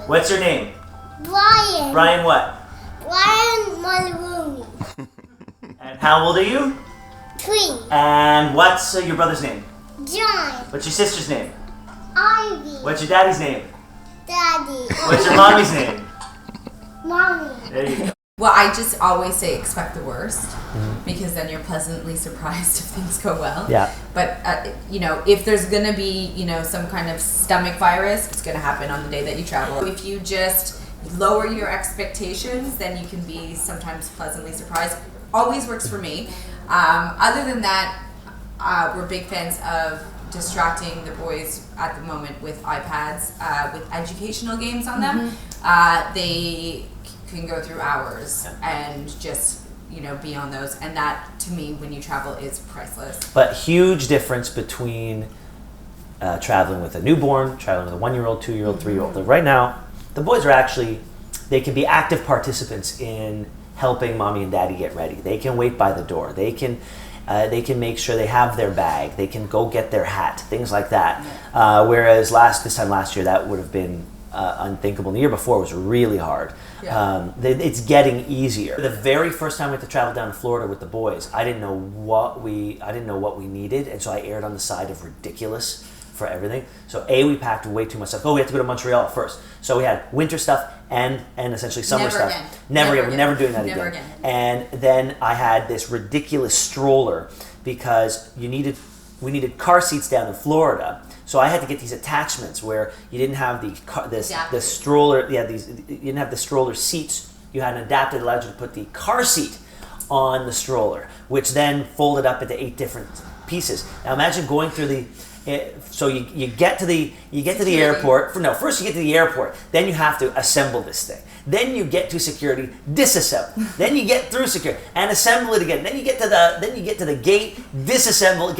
What's your name? Brian. Brian what? Brian Mulroney. And how old are you? 3. And what's your brother's name? John. What's your sister's name? Ivy. What's your daddy's name? Daddy. What's your mommy's name? Mommy. There you go. Well, I just always say expect the worst, because then you're pleasantly surprised if things go well. Yeah. But, if there's going to be, some kind of stomach virus, it's going to happen on the day that you travel. If you just lower your expectations, then you can be sometimes pleasantly surprised. Always works for me. Other than that, we're big fans of distracting the boys at the moment with iPads, with educational games on them. They can go through hours and just be on those, and that to me when you travel is priceless. But huge difference between traveling with a newborn, traveling with a 1-year-old, 2-year-old, 3-year-old. Like right now, the boys are they can be active participants in helping mommy and daddy get ready. They can wait by the door. They can make sure they have their bag. They can go get their hat, things like that. Whereas this time last year, that would have been unthinkable. The year before was really hard. Yeah. It's getting easier. The very first time we had to travel down to Florida with the boys, I didn't know what we needed, and so I erred on the side of ridiculous for everything. So we packed way too much stuff. We have to go to Montreal first. So we had winter stuff and essentially summer stuff. Again. We're never doing that Never again. again. And then I had this ridiculous stroller because we needed car seats down in Florida. So I had to get these attachments where you didn't have the stroller. Yeah, you didn't have the stroller seats. You had an adapter that allowed you to put the car seat on the stroller, which then folded up into 8 different pieces. Now imagine going through so you get to the airport. First you get to the airport, then you have to assemble this thing. Then you get to security, disassemble. Then you get through security and assemble it again. Then you get to the gate, disassemble,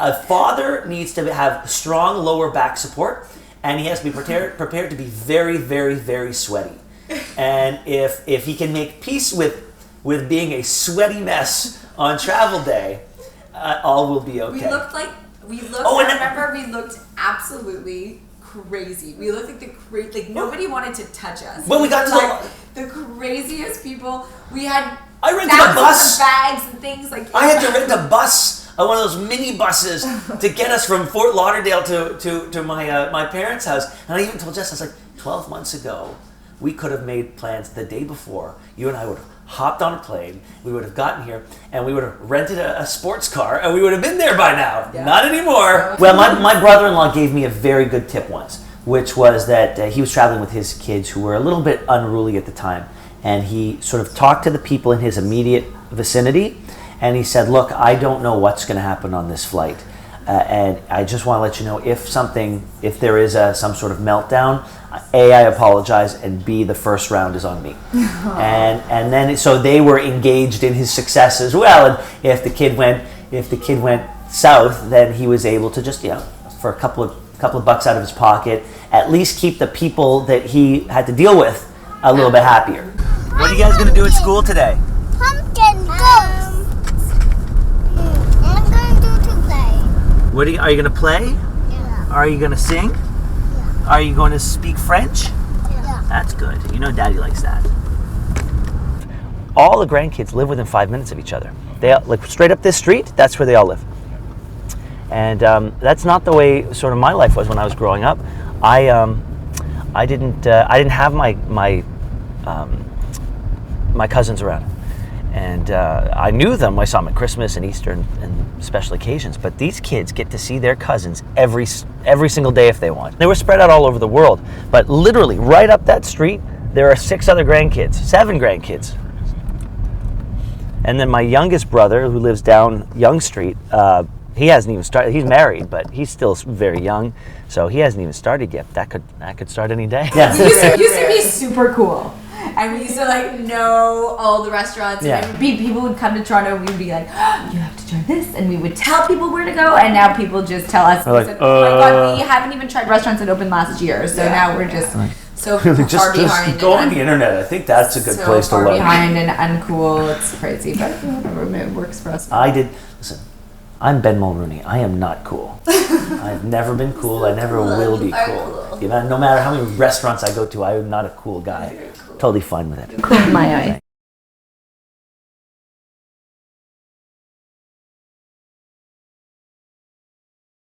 a father needs to have strong lower back support, and he has to be prepared to be very, very, very sweaty. And if he can make peace with being a sweaty mess on travel day, all will be okay. We looked absolutely crazy. We looked like nobody wanted to touch us. When we got to the craziest people, we had I rented a bus. Of bags and things I had to rent a bus, one of those mini buses, to get us from Fort Lauderdale to my parents' house. And I even told Jess, I was like, 12 months ago, we could have made plans the day before. You and I would have hopped on a plane, we would have gotten here, and we would have rented a sports car, and we would have been there by now. Yeah. Not anymore. Well, my brother-in-law gave me a very good tip once, which was that he was traveling with his kids who were a little bit unruly at the time, and he sort of talked to the people in his immediate vicinity, and he said, look, I don't know what's going to happen on this flight, and I just want to let you know if there is some sort of meltdown, A, I apologize, and B, the first round is on me. And then so they were engaged in his success as well. And if the kid went south, then he was able to just for a couple of bucks out of his pocket, at least keep the people that he had to deal with a little bit happier. What are you guys gonna do at school today? Pumpkin ghost. I'm going to play. Are you gonna play? Yeah. Are you gonna sing? Yeah. Are you going to speak French? Yeah. That's good. You know Daddy likes that. All the grandkids live within 5 minutes of each other. They straight up this street, that's where they all live. And that's not the way sort of my life was when I was growing up. I didn't have my cousins around. And I knew them. I saw them at Christmas and Easter and special occasions. But these kids get to see their cousins every single day if they want. They were spread out all over the world. But literally, right up that street, there are 7 grandkids. And then my youngest brother, who lives down Yonge Street, he hasn't even started. He's married, but he's still very young. So he hasn't even started yet. That could start any day. Yeah. It used to be super cool. And we used to know all the restaurants. And people would come to Toronto and we would be like, oh, you have to try this. And we would tell people where to go. And now people just tell us. Oh my God, we haven't even tried restaurants that opened last year. So now we're just so far behind. Just go on the internet. I think that's a good place to look. So far behind and uncool. It's crazy. But whatever, it works for us. Listen, I'm Ben Mulroney. I am not cool. I've never been cool. I never will be cool. You know, no matter how many restaurants I go to, I'm not a cool guy. Totally fine with it. Cool in my eyes.